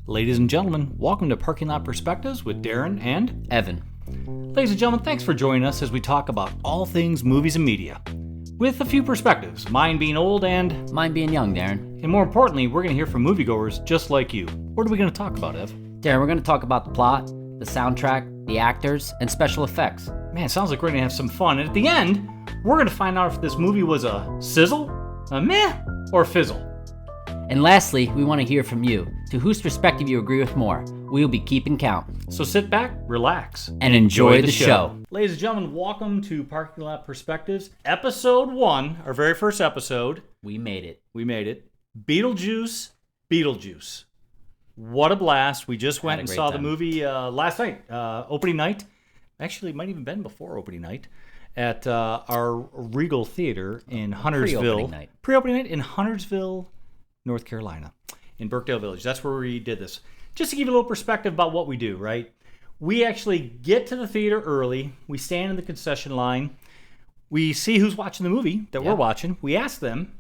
Ladies and gentlemen, welcome to Parking Lot Perspectives with Darin and Evan. Ladies and gentlemen, thanks for joining us as we talk about all things movies and media. With a few perspectives, mine being old and Mine being young, Darin. more importantly, we're going to hear from moviegoers just like you. What are we going to talk about, Ev? Darin, we're going to talk about the plot, the soundtrack, the actors, and special effects. Man, sounds like we're going to have some fun. And at the end, we're going to find out if this movie was a sizzle, a meh, or a fizzle. And lastly, we want to hear from you. To whose perspective you agree with more. We'll be keeping count. So sit back, relax, And enjoy the show. Ladies and gentlemen, welcome to Parking Lot Perspectives, Episode 1, our very first episode. We made it. Beetlejuice Beetlejuice. What a blast. We just went and saw the movie last night, opening night. Actually, it might even been before opening night at our Regal Theater in Huntersville. Pre-opening night in Huntersville, North Carolina, in Birkdale Village. That's where we did this. Just to give you a little perspective about what we do, right? We actually get to the theater early. We stand in the concession line. We see who's watching the movie that we're watching. We ask them,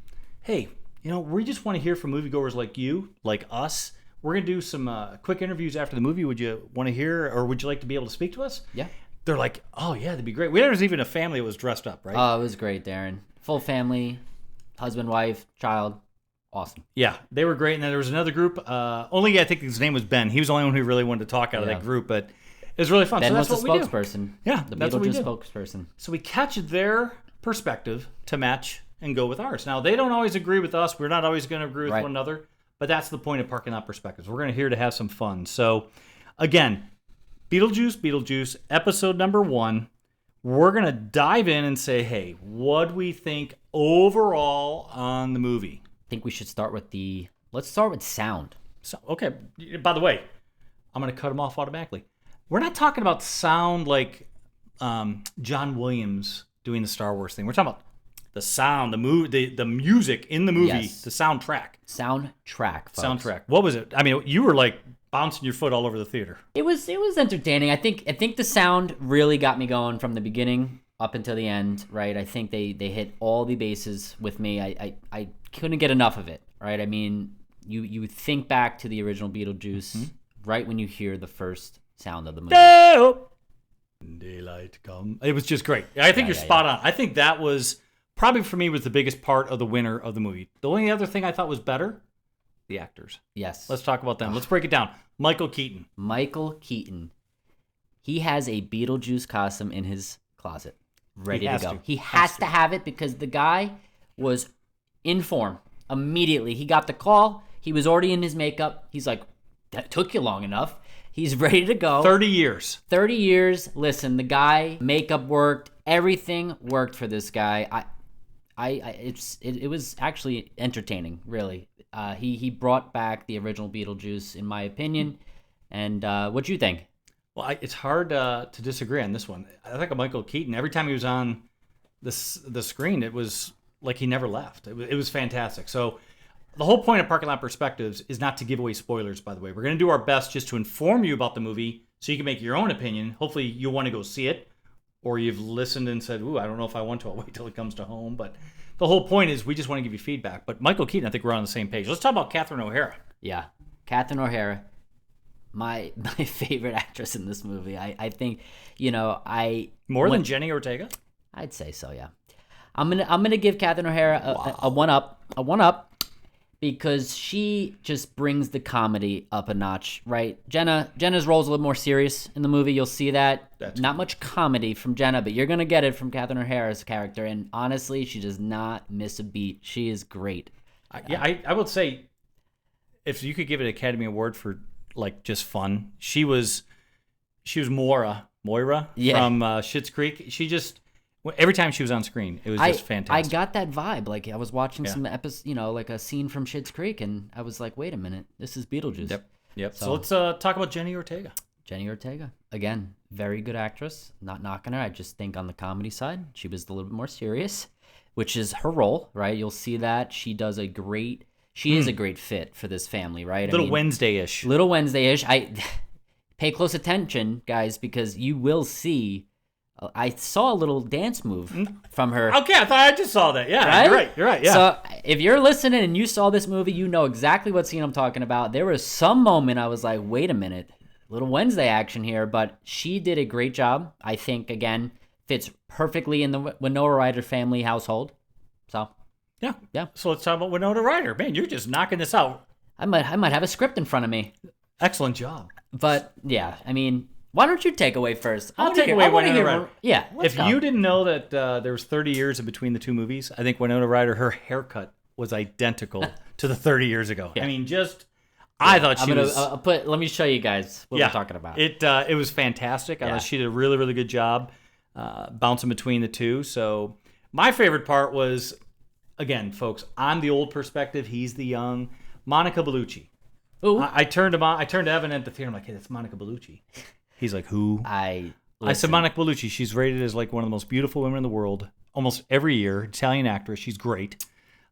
hey, we just want to hear from moviegoers like you, like us. We're going to do some quick interviews after the movie. Would you want to hear, or would you like to be able to speak to us? Yeah. They're like, oh, yeah, that'd be great. There was even a family that was dressed up, right? Oh, it was great, Darin. Full family, husband, wife, child. Awesome. Yeah, they were great. And then there was another group. Only I think his name was Ben. He was the only one who really wanted to talk out of that group, but it was really fun. Ben so that's was the what we spokesperson. Do. Yeah, the that's what we Beetlejuice do. spokesperson. So we catch their perspective to match and go with ours. Now, they don't always agree with us. We're not always going to agree with one another, but that's the point of Parking Lot Perspectives. We're going to here to have some fun. So, again, Beetlejuice, episode number 1. We're going to dive in and say, hey, what do we think overall on the movie? I think we should start with sound. So, okay, by the way, I'm going to cut them off automatically. We're not talking about sound like John Williams doing the Star Wars thing. We're talking about the sound, the music in the movie, the soundtrack. Soundtrack, folks. Soundtrack. What was it? I mean, you were like bouncing your foot all over the theater. It was entertaining. I think the sound really got me going from the beginning up until the end, right? I think they hit all the bases with me. I couldn't get enough of it, right? I mean, you think back to the original Beetlejuice right when you hear the first sound of the movie. Daylight come. It was just great. I think you're spot on. I think that was probably for me was the biggest part of the winner of the movie. The only other thing I thought was better, the actors. Yes. Let's talk about them. Let's break it down. Michael Keaton. He has a Beetlejuice costume in his closet, ready to go. He has to have it because the guy was in form immediately. He got the call. He was already in his makeup. He's like, that took you long enough. He's ready to go. 30 years. 30 years. Listen, the guy, makeup worked. Everything worked for this guy. It was actually entertaining, really. He brought back the original Beetlejuice, in my opinion. And what'd you think? Well, it's hard to disagree on this one. I think of Michael Keaton. Every time he was on the screen, it was like he never left. It was fantastic. So the whole point of Parking Lot Perspectives is not to give away spoilers, by the way. We're going to do our best just to inform you about the movie so you can make your own opinion. Hopefully you'll want to go see it, or you've listened and said, ooh, I don't know if I want to. I'll wait till it comes to home. But the whole point is we just want to give you feedback. But Michael Keaton, I think we're on the same page. Let's talk about Catherine O'Hara. Yeah, Catherine O'Hara. My favorite actress in this movie. I think, More than Jenny Ortega? I'd say so, yeah. I'm gonna give Catherine O'Hara a one up, because she just brings the comedy up a notch, right? Jenna's role is a little more serious in the movie. You'll see that. Not much comedy from Jenna, but you're gonna get it from Catherine O'Hara's character. And honestly, she does not miss a beat. She is great. I would say if you could give it an Academy Award for like just fun, she was Moira from Schitt's Creek. She just every time she was on screen, it was just fantastic. I got that vibe. Like I was watching some episodes, like a scene from Schitt's Creek, and I was like, wait a minute, this is Beetlejuice. Yep. So let's talk about Jenny Ortega. Jenny Ortega, again, very good actress. Not knocking her. I just think on the comedy side, she was a little bit more serious, which is her role, right? You'll see that she does a great. She is a great fit for this family, right? Little Wednesday-ish. I pay close attention, guys, because you will see I saw a little dance move from her. Okay, I thought I just saw that. Yeah, right? You're right. Yeah. So if you're listening and you saw this movie, you know exactly what scene I'm talking about. There was some moment I was like, wait a minute, little Wednesday action here, but she did a great job. I think, again, fits perfectly in the Winona Ryder family household. So, yeah. So let's talk about Winona Ryder. Man, you're just knocking this out. I might have a script in front of me. Excellent job. But yeah, I mean, why don't you take away first? I'll take away Winona Ryder. Yeah. If you didn't know that there was 30 years in between the two movies, I think Winona Ryder, her haircut was identical to the 30 years ago. Yeah. I mean, I thought she was. Let me show you guys what we're talking about. It was fantastic. I thought she did a really, really good job bouncing between the two. So my favorite part was, again, folks, I'm the old perspective. He's the young. Monica Bellucci. I turned to Evan at the theater. I'm like, hey, that's Monica Bellucci. He's like, who? I said Monica Bellucci. She's rated as like one of the most beautiful women in the world almost every year. Italian actress. She's great.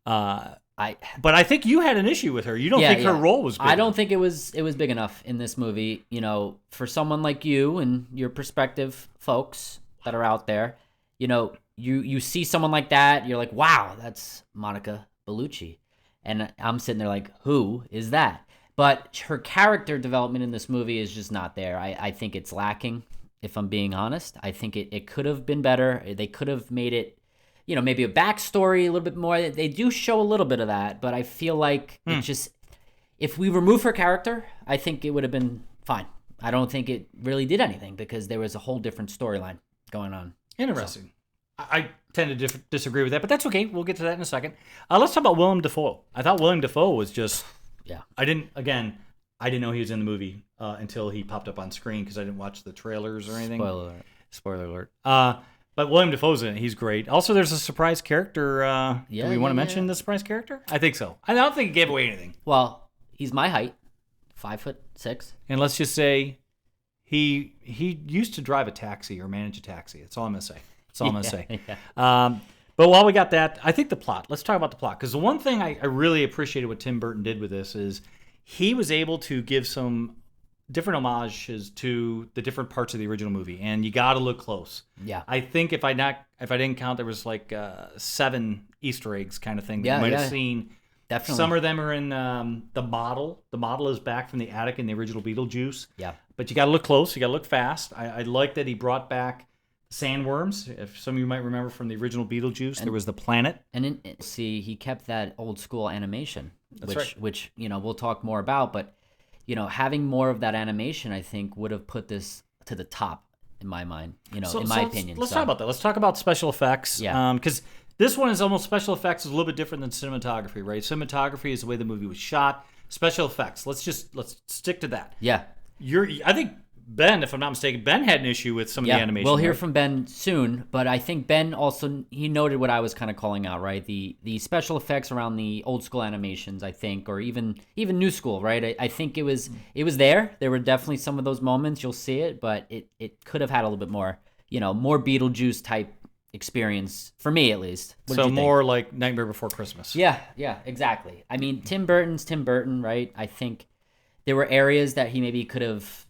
But I think you had an issue with her. You don't think her role was big I don't think it was big enough in this movie. You know, for someone like you and your perspective folks that are out there, you know, you see someone like that, you're like, wow, that's Monica Bellucci. And I'm sitting there like, who is that? But her character development in this movie is just not there. I think it's lacking, if I'm being honest. I think it could have been better. They could have made it, you know, maybe a backstory a little bit more. They do show a little bit of that, but I feel like it just, if we remove her character, I think it would have been fine. I don't think it really did anything because there was a whole different storyline going on. Interesting. So. I tend to disagree with that, but that's okay. We'll get to that in a second. Let's talk about Willem Dafoe. I thought Willem Dafoe was just... Yeah. I didn't know he was in the movie until he popped up on screen because I didn't watch the trailers or anything. Spoiler alert. But Willem Dafoe's in it. He's great. Also, there's a surprise character. Do we want to mention the surprise character? I think so. I don't think he gave away anything. Well, he's my height, 5'6". And let's just say he used to drive a taxi or manage a taxi. That's all I'm going to say. Yeah. But while we got that, I think the plot. Let's talk about the plot. Because the one thing I really appreciated what Tim Burton did with this is he was able to give some different homages to the different parts of the original movie. And you got to look close. Yeah. I think if I didn't count, there was like 7 Easter eggs kind of thing that you might have seen. Definitely. Some of them are in the model. The model is back from the attic in the original Beetlejuice. Yeah. But you got to look close. You got to look fast. I like that he brought back sandworms. If some of you might remember from the original Beetlejuice, there was the planet. And he kept that old school animation, That's which you know we'll talk more about. But you know, having more of that animation, I think, would have put this to the top in my mind. You know, in my opinion. Let's talk about that. Let's talk about special effects. Yeah. Because this one is almost special effects is a little bit different than cinematography, right? Cinematography is the way the movie was shot. Special effects. Let's stick to that. Yeah. I think Ben, if I'm not mistaken, Ben had an issue with some of the animation. We'll hear from Ben soon, but I think Ben also, he noted what I was kind of calling out, right? The special effects around the old school animations, I think, or even new school, right? I think it was there. There were definitely some of those moments, you'll see it, but it could have had a little bit more, you know, more Beetlejuice type experience, for me at least. So more like Nightmare Before Christmas. Yeah, exactly. I mean, Tim Burton's Tim Burton, right? I think there were areas that he maybe could have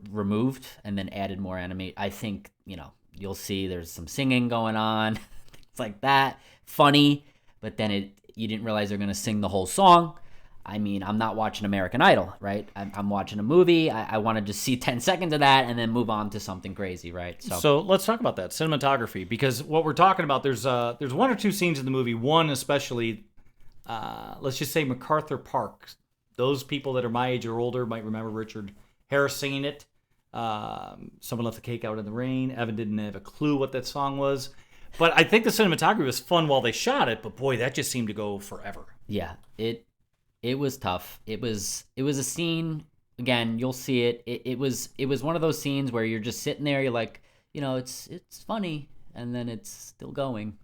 removed and then added more animate. I think, you know, you'll see there's some singing going on, things like that. Funny, but then you didn't realize they're going to sing the whole song. I mean, I'm not watching American Idol, right? I'm watching a movie. I want to just see 10 seconds of that and then move on to something crazy, right? So let's talk about that, cinematography, because what we're talking about, there's 1 or 2 scenes in the movie, one especially, let's just say MacArthur Park. Those people that are my age or older might remember Richard Harris singing it. Someone left the cake out in the rain. Evan didn't have a clue what that song was. But I think the cinematography was fun while they shot it, but boy, that just seemed to go forever. Yeah, it was tough. It was a scene, again, you'll see it. It was one of those scenes where you're just sitting there, you're like, you know, it's funny, and then it's still going.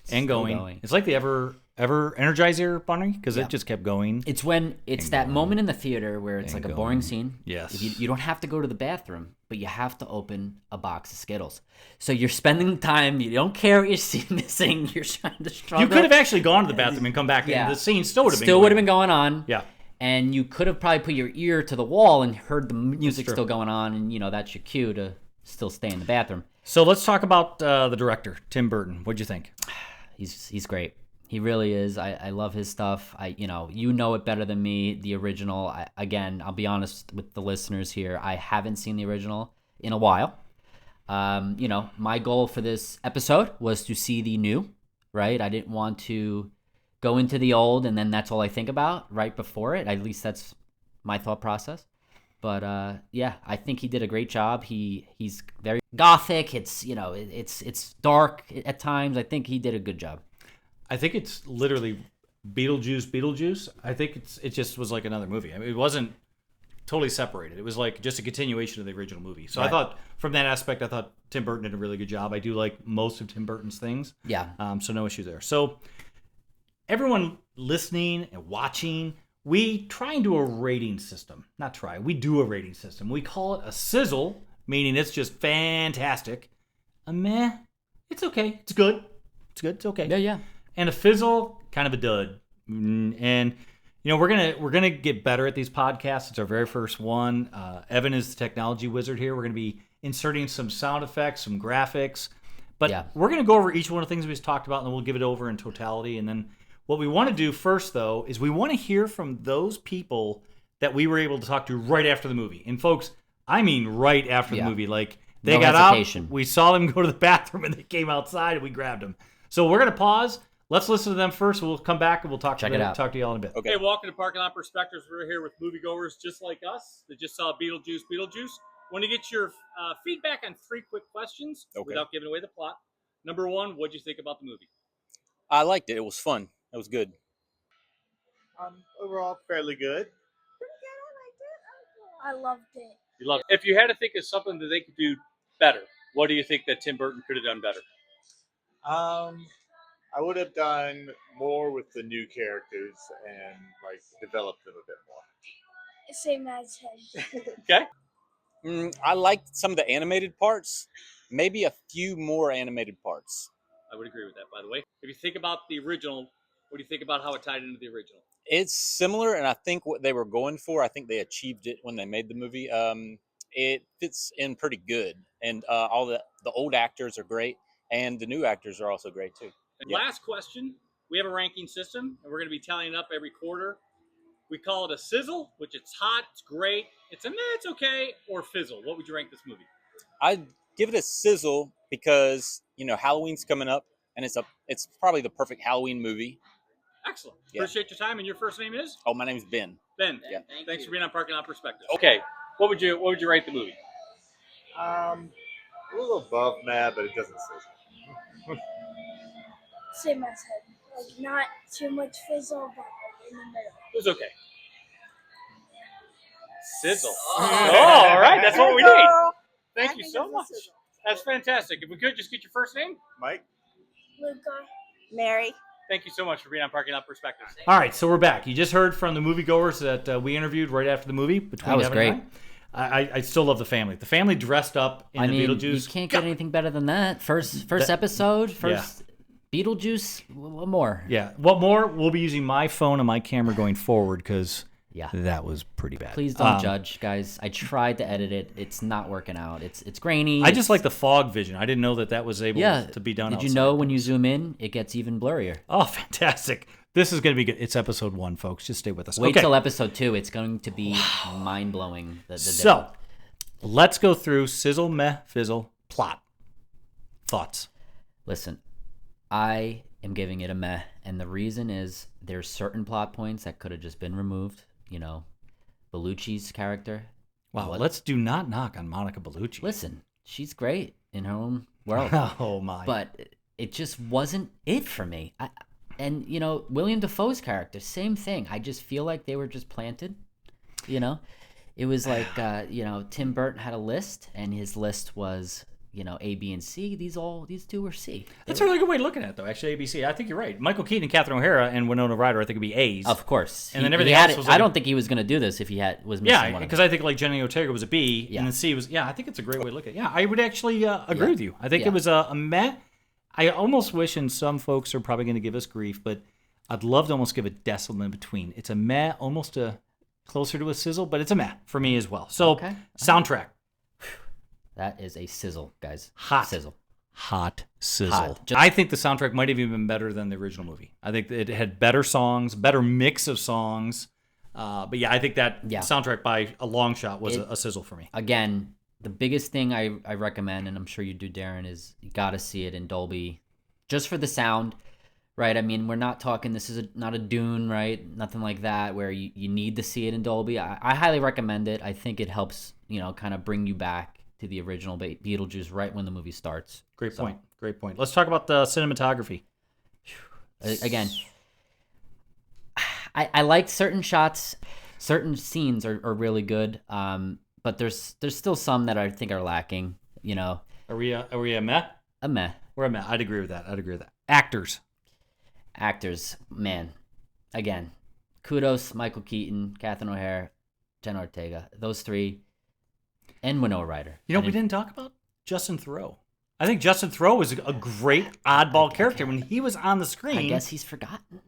It's like the ever Energizer Bunny, because it just kept going. It's when it's that moment in the theater where it's like a boring scene. Yes. You don't have to go to the bathroom, but you have to open a box of Skittles. So you're spending time, you don't care what you're missing, you're trying to struggle. You could have actually gone to the bathroom and come back in. The scene still would have been going on. Yeah. And you could have probably put your ear to the wall and heard the music still going on, and you know that's your cue to still stay in the bathroom. So let's talk about the director, Tim Burton. What'd you think? He's great. He really is. I love his stuff. You know it better than me. The original. I'll be honest with the listeners here. I haven't seen the original in a while. My goal for this episode was to see the new. Right. I didn't want to go into the old and then that's all I think about right before it. At least that's my thought process. But I think he did a great job. He's very gothic. It's dark at times. I think he did a good job. I think it's literally Beetlejuice. I think it just was like another movie. I mean, it wasn't totally separated. It was like just a continuation of the original movie. So right. I thought from that aspect, Tim Burton did a really good job. I do like most of Tim Burton's things. Yeah. So no issue there. So everyone listening and watching, we try and do a rating system. Not try. We do a rating system. We call it a sizzle, meaning it's just fantastic. A meh, it's okay. It's good. It's okay. Yeah. And a fizzle, kind of a dud. And we're gonna get better at these podcasts. It's our very first one. Evan is the technology wizard here. We're gonna be inserting some sound effects, some graphics, but we're gonna go over each one of the things we just talked about, and then we'll give it over in totality. And then what we want to do first, though, is we want to hear from those people that we were able to talk to right after the movie. And folks, I mean right after the movie. Like they got out, we saw them go to the bathroom, and they came outside, and we grabbed them. So we're gonna pause. Let's listen to them first. We'll come back and we'll talk to y'all in a bit. Okay, welcome to Parking Lot Perspectives. We're here with moviegoers just like us that just saw Beetlejuice. Want to get your feedback on 3 quick questions without giving away the plot. Number 1, what'd you think about the movie? I liked it. It was fun. It was good. Overall, fairly good. I loved it. You loved it. If you had to think of something that they could do better, what do you think that Tim Burton could have done better? I would have done more with the new characters and developed them a bit more. Same as him. Okay. I liked some of the animated parts. Maybe a few more animated parts. I would agree with that, by the way. If you think about the original, what do you think about how it tied into the original? It's similar, and I think what they were going for, I think they achieved it when they made the movie. It fits in pretty good, and all the old actors are great, and the new actors are also great too. And last question, we have a ranking system, and we're going to be tallying up every quarter. We call it a sizzle, which it's hot, it's great, it's a meh, it's okay, or fizzle. What would you rank this movie? I'd give it a sizzle because, Halloween's coming up, and it's probably the perfect Halloween movie. Excellent. Yeah. Appreciate your time, and your first name is? Oh, my name's Ben. Ben. Yeah. Thanks for being on Parking Lot Perspective. Okay, what would you rate the movie? A little above meh, but it doesn't sizzle. Same as him. Not too much fizzle, but in the middle. It was okay. Sizzle. Oh, all right. That's what we need. Thank you so much. That's fantastic. If we could just get your first name. Mike. Luca. Mary. Thank you so much for being on Parking Lot Perspectives. All right, so we're back. You just heard from the moviegoers that we interviewed right after the movie. That was great. I still love the family. The family dressed up in the Beetlejuice. You can't get anything better than that. First episode, Beetlejuice. What more? Yeah. What more? We'll be using my phone and my camera going forward because that was pretty bad. Please don't judge, guys. I tried to edit it. It's not working out. It's grainy. I just like the fog vision. I didn't know that was able to be done. Did you know when you zoom in, it gets even blurrier? Oh, fantastic. This is going to be good. It's episode 1, folks. Just stay with us. Wait till episode 2. It's going to be mind-blowing. So, let's go through sizzle, meh, fizzle, plot. Thoughts? Listen, I am giving it a meh, and the reason is there's certain plot points that could have just been removed. Bellucci's character. Wow, let's do not knock on Monica Bellucci. Listen, she's great in her own world. Oh, my. But it just wasn't it for me. And, William Dafoe's character, same thing. I just feel like they were just planted, It was like, Tim Burton had a list, and his list was, A, B, and C. These two were C. That's a really good way to look at it, though, actually, A, B, C. I think you're right. Michael Keaton and Catherine O'Hara and Winona Ryder, I think, would be A's. Of course. And then everything else was I don't think he was going to do this if he was missing one of them. because I think, Jenny Ortega was a B, and then C was, I think it's a great way to look at it. Yeah, I would actually agree with you. I think it was a meh. I almost wish, and some folks are probably going to give us grief, but I'd love to almost give a decimal in between. It's a meh, almost closer to a sizzle, but it's a meh for me as well. So, soundtrack. That is a sizzle, guys. Hot sizzle. Hot sizzle. Hot. I think the soundtrack might have even been better than the original movie. I think it had better songs, better mix of songs. But yeah, I think that soundtrack by a long shot was a sizzle for me. Again, the biggest thing I recommend, and I'm sure you do, Darin, is you got to see it in Dolby, just for the sound, right? I mean, we're not talking, this is not a Dune, right? Nothing like that, where you need to see it in Dolby. I highly recommend it. I think it helps, kind of bring you back to the original Beetlejuice right when the movie starts. Great point. Let's talk about the cinematography. Again, I like certain shots, certain scenes are really good, but there's still some that I think are lacking. Are we a meh? A meh. We're a meh. I'd agree with that. Actors, man. Again, kudos, Michael Keaton, Catherine O'Hara, Jenna Ortega, those three, and Winona Ryder. We didn't talk about Justin Theroux. I think Justin Theroux was a great oddball character when he was on the screen. I guess he's forgotten.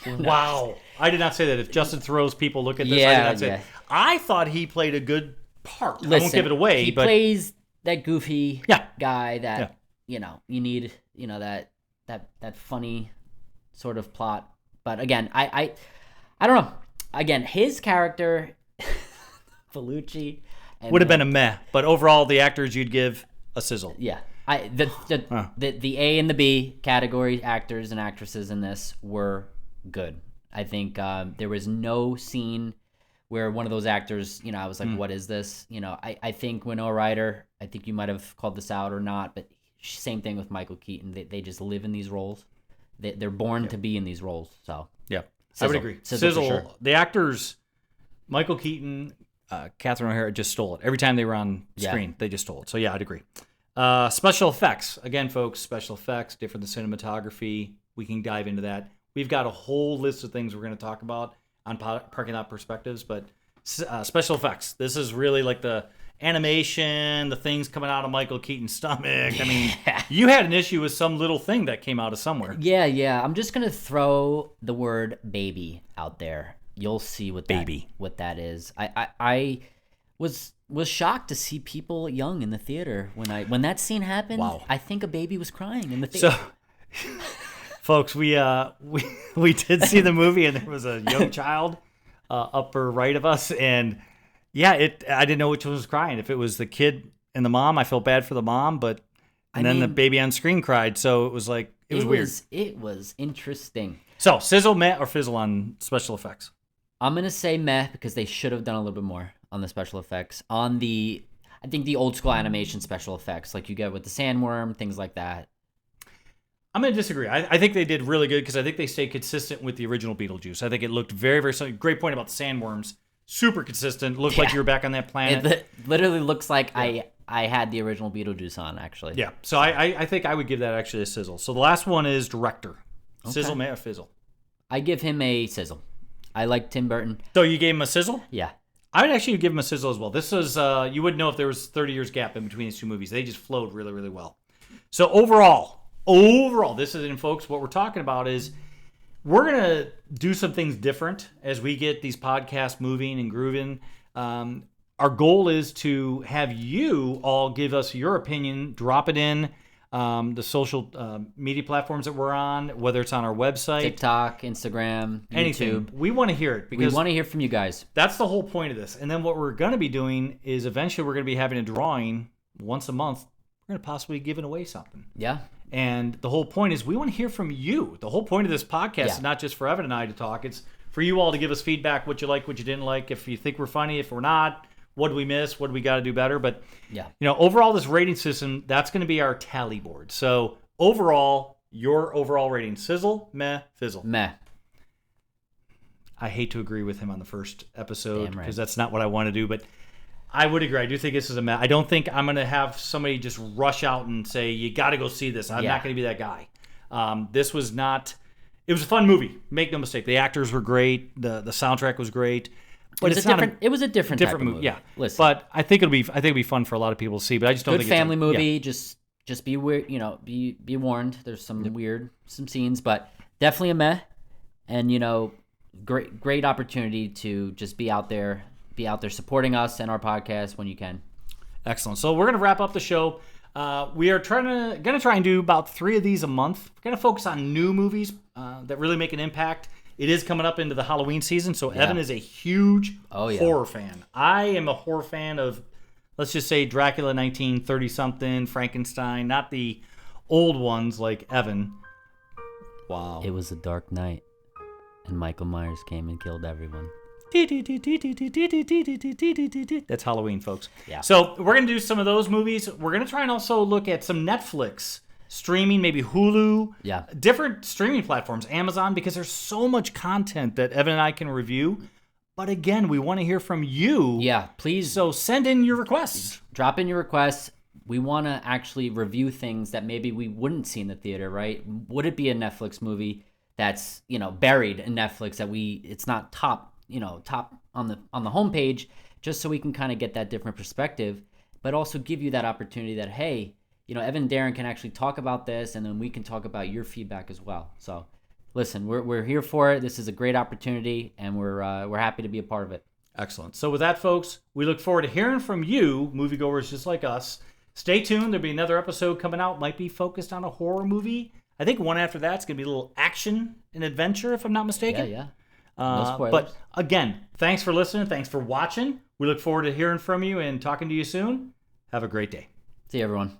Wow. I did not say that. If Justin Theroux's people look at this, I did not say that. I thought he played a good part. Listen, I won't give it away. He plays that goofy guy that, you need, that funny sort of plot. But again, I don't know. Again, his character, Felucci, would have been a meh. But overall, the actors you'd give a sizzle. Yeah. The A and the B category actors and actresses in this were good. I think there was no scene where one of those actors, I was like, what is this? I think Winona Ryder, I think you might have called this out or not, but same thing with Michael Keaton. They just live in these roles. They're born to be in these roles. So yeah, sizzle. I would agree. Sizzle for sure. The actors, Michael Keaton, Catherine O'Hara just stole it. Every time they were on screen, they just stole it. So yeah, I'd agree. Special effects. Again, folks, special effects, different than cinematography. We can dive into that. We've got a whole list of things we're going to talk about on Parking Lot Perspectives, but special effects. This is really like the animation, the things coming out of Michael Keaton's stomach. I mean, you had an issue with some little thing that came out of somewhere. Yeah. I'm just going to throw the word baby out there. You'll see what that is. I was shocked to see people young in the theater when that scene happened. Wow. I think a baby was crying in the theater. So, folks, we did see the movie, and there was a young child upper right of us, and I didn't know which one was crying. If it was the kid and the mom, I felt bad for the mom, but then the baby on screen cried, so it was like it was weird. It was interesting. So, sizzle, meh, or fizzle on special effects? I'm gonna say meh because they should have done a little bit more on the special effects. I think the old school animation special effects, like you get with the sandworm, things like that. I'm going to disagree. I think they did really good because I think they stayed consistent with the original Beetlejuice. I think it looked very, very similar. Great point about the sandworms. Super consistent. Looked like you were back on that planet. It literally looks like I had the original Beetlejuice on, actually. Yeah. So I think I would give that actually a sizzle. So the last one is director. Okay. Sizzle, meh, or fizzle? I give him a sizzle. I like Tim Burton. So you gave him a sizzle? Yeah. I would actually give him a sizzle as well. This was, you wouldn't know if there was 30 years gap in between these two movies. They just flowed really, really well. So overall, this is, and folks, what we're talking about is we're going to do some things different as we get these podcasts moving and grooving. Our goal is to have you all give us your opinion, drop it in the social media platforms that we're on, whether it's on our website, TikTok, Instagram, anything. YouTube. We want to hear it because we want to hear from you guys. That's the whole point of this. And then what we're going to be doing is eventually we're going to be having a drawing once a month. We're going to possibly be giving away something. Yeah. And the whole point is we want to hear from you. The whole point of this podcast is not just for Evan and I to talk. It's for you all to give us feedback, what you like, what you didn't like, if you think we're funny, if we're not, what do we miss, what do we got to do better. But, overall, this rating system, that's going to be our tally board. So, overall, your overall rating, sizzle, meh, fizzle. Meh. I hate to agree with him on the first episode because that's not what I want to do, but I would agree. I do think this is a mess. I don't think I'm going to have somebody just rush out and say, you got to go see this. I'm not going to be that guy. This was not... It was a fun movie. Make no mistake. The actors were great. The soundtrack was great. But it was a different type of movie. Yeah. Listen. But I think it'll be fun for a lot of people to see. But I just don't think it's a family movie. Just be weird. Be warned. There's some some scenes, but definitely a meh. And great opportunity to just be out there supporting us and our podcast when you can. Excellent. So we're going to wrap up the show. We are going to try and do about 3 of these a month. We're going to focus on new movies that really make an impact. It is coming up into the Halloween season, so Evan is a huge horror fan. I am a horror fan of, let's just say, Dracula 1930-something, Frankenstein, not the old ones like Evan. Wow. It was a dark night, and Michael Myers came and killed everyone. That's Halloween, folks. Yeah. So we're going to do some of those movies. We're going to try and also look at some Netflix streaming, maybe Hulu, different streaming platforms, Amazon, because there's so much content that Evan and I can review. But again, we want to hear from you. Yeah, please. So send in your requests. Drop in your requests. We want to actually review things that maybe we wouldn't see in the theater, right? Would it be a Netflix movie that's, buried in Netflix that it's not top on the homepage, just so we can kind of get that different perspective, but also give you that opportunity that, hey, Evan and Darin can actually talk about this, and then we can talk about your feedback as well. So listen, we're here for it. This is a great opportunity, and we're happy to be a part of it. Excellent. So with that, folks, we look forward to hearing from you, moviegoers just like us. Stay tuned. There'll be another episode coming out. Might be focused on a horror movie. I think one after that's going to be a little action and adventure, if I'm not mistaken. Yeah. No spoilers. But again, thanks for listening. Thanks for watching. We look forward to hearing from you and talking to you soon. Have a great day. See you, everyone.